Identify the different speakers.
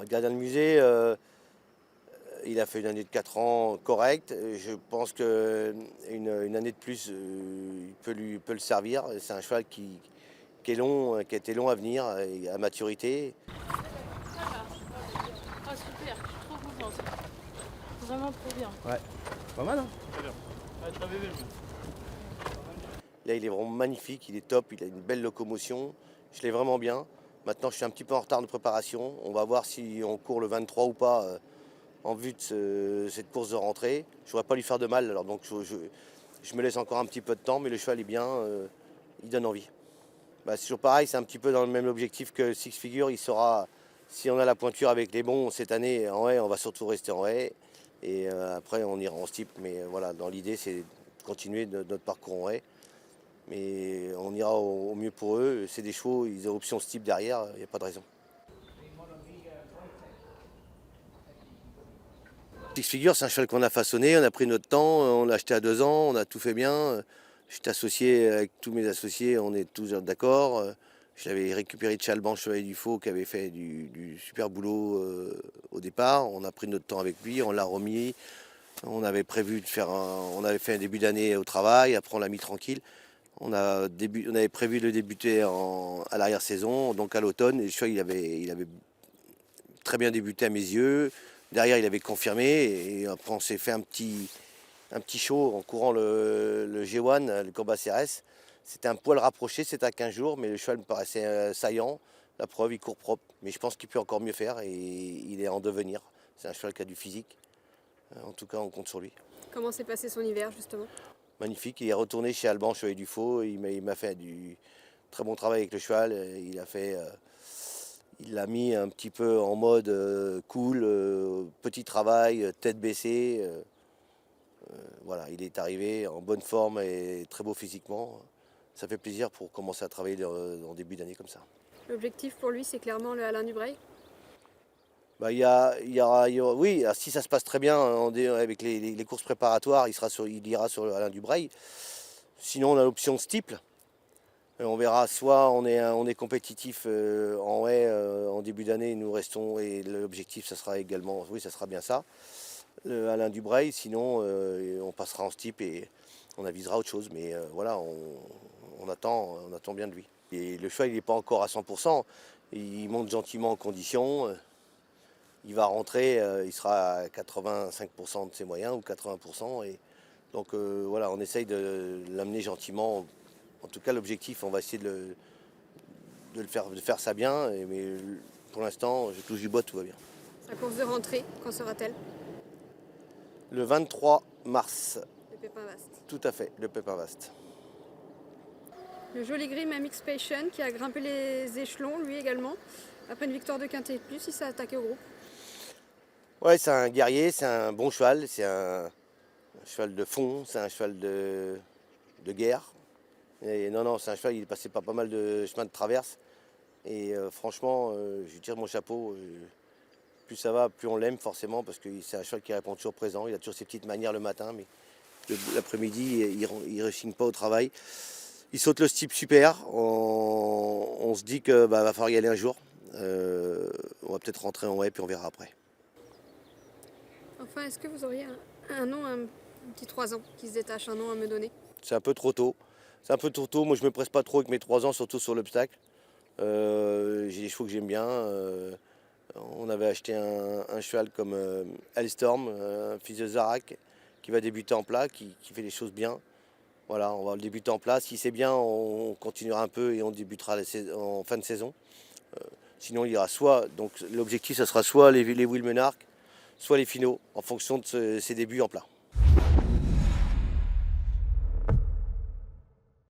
Speaker 1: Gardien de musée, il a fait une année de 4 ans correcte. Je pense qu'une année de plus, il peut le servir. C'est un cheval qui est long, qui a été long à venir, à maturité.
Speaker 2: Ah super, je suis trop contente. Vraiment trop bien.
Speaker 1: Ouais, pas mal, hein.
Speaker 3: Très bien. Ah, très bébé, lui.
Speaker 1: Là, il est vraiment magnifique, il est top, il a une belle locomotion. Je l'ai vraiment bien. Maintenant, je suis un petit peu en retard de préparation. On va voir si on court le 23 ou pas en vue de cette course de rentrée. Je ne voudrais pas lui faire de mal, alors donc je me laisse encore un petit peu de temps, mais le cheval est bien, il donne envie. Bah, c'est toujours pareil, c'est un petit peu dans le même objectif que Six Figure. Il sera, si on a la pointure avec les bons cette année en haie, on va surtout rester en haie. Et après, on ira en steeple. Mais voilà, dans l'idée, c'est de continuer notre parcours en haie. Mais on ira au mieux pour eux. C'est des chevaux, ils ont option steeple derrière, il n'y a pas de raison. Six Figure, c'est un cheval qu'on a façonné, on a pris notre temps, on l'a acheté à 2 ans, on a tout fait bien. J'étais associé avec tous mes associés, on est tous d'accord. Je l'avais récupéré de chez Alban Chevalier du Faux qui avait fait du super boulot au départ. On a pris notre temps avec lui, on l'a remis. On avait prévu de faire on avait fait un début d'année au travail, après on l'a mis tranquille. On avait prévu de le débuter à l'arrière-saison, donc à l'automne. Et le cheval, il avait très bien débuté à mes yeux. Derrière, il avait confirmé. Et après, on s'est fait un petit show en courant le G1, le combat CRS. C'était un poil rapproché, c'était à 15 jours, mais le cheval me paraissait saillant. La preuve, il court propre. Mais je pense qu'il peut encore mieux faire et il est en devenir. C'est un cheval qui a du physique. En tout cas, on compte sur lui.
Speaker 4: Comment s'est passé son hiver justement?
Speaker 1: Magnifique. Il est retourné chez Alban Chevalier du Faux. Il m'a fait du très bon travail avec le cheval. Il l'a mis un petit peu en mode cool, petit travail, tête baissée. Voilà, il est arrivé en bonne forme et très beau physiquement. Ça fait plaisir pour commencer à travailler en début d'année comme ça.
Speaker 4: L'objectif pour lui, c'est clairement le Alain Dubreuil.
Speaker 1: Bah, oui, si ça se passe très bien avec les courses préparatoires, il ira sur Alain Dubreuil. Sinon, on a l'option steeple. On verra, soit on est compétitif en haie en début d'année, nous restons, et l'objectif, ça sera également, oui, ça sera bien ça, Alain Dubreuil. Sinon, on passera en steeple et on avisera autre chose. Mais voilà, on attend bien de lui. Et le cheval, il n'est pas encore à 100%. Il monte gentiment en condition. Il va rentrer, il sera à 85% de ses moyens ou 80%. Et donc voilà, on essaye de l'amener gentiment. En tout cas, l'objectif, on va essayer de faire ça bien. Mais pour l'instant, je touche du bois, tout va bien.
Speaker 4: Sa course de rentrée, quand sera-t-elle?
Speaker 1: Le 23 mars,
Speaker 4: Le Pépin Vaste.
Speaker 1: tout à fait, le Pépin Vaste.
Speaker 4: Le joli gris Mamix Passion qui a grimpé les échelons, lui également. Après une victoire de Quintet Plus, il s'est attaqué au groupe.
Speaker 1: Ouais, c'est un guerrier, c'est un bon cheval, c'est un cheval de fond, c'est un cheval de guerre. Et non, c'est un cheval, il est passé par pas mal de chemins de traverse. Et franchement, je lui tire mon chapeau. Plus ça va, plus on l'aime forcément, parce que c'est un cheval qui répond toujours présent. Il a toujours ses petites manières le matin, mais l'après-midi, il ne rechigne pas au travail. Il saute le steeple super. On se dit que va falloir y aller un jour. On va peut-être rentrer en haie, puis on verra après.
Speaker 4: Enfin, est-ce que vous auriez un nom, un petit 3 ans qui se détache, un nom à me donner?
Speaker 1: C'est un peu trop tôt. C'est un peu trop tôt. Moi, je me presse pas trop avec mes 3 ans, surtout sur l'obstacle. J'ai des chevaux que j'aime bien. On avait acheté un cheval comme Hellstorm, un fils de Zarak, qui va débuter en plat, qui fait les choses bien. Voilà, on va le débuter en plat. Si c'est bien, on continuera un peu et on débutera en fin de saison. Sinon, il y aura donc l'objectif, ça sera soit les Will Menarch, soit les finaux, en fonction de ses débuts en plat.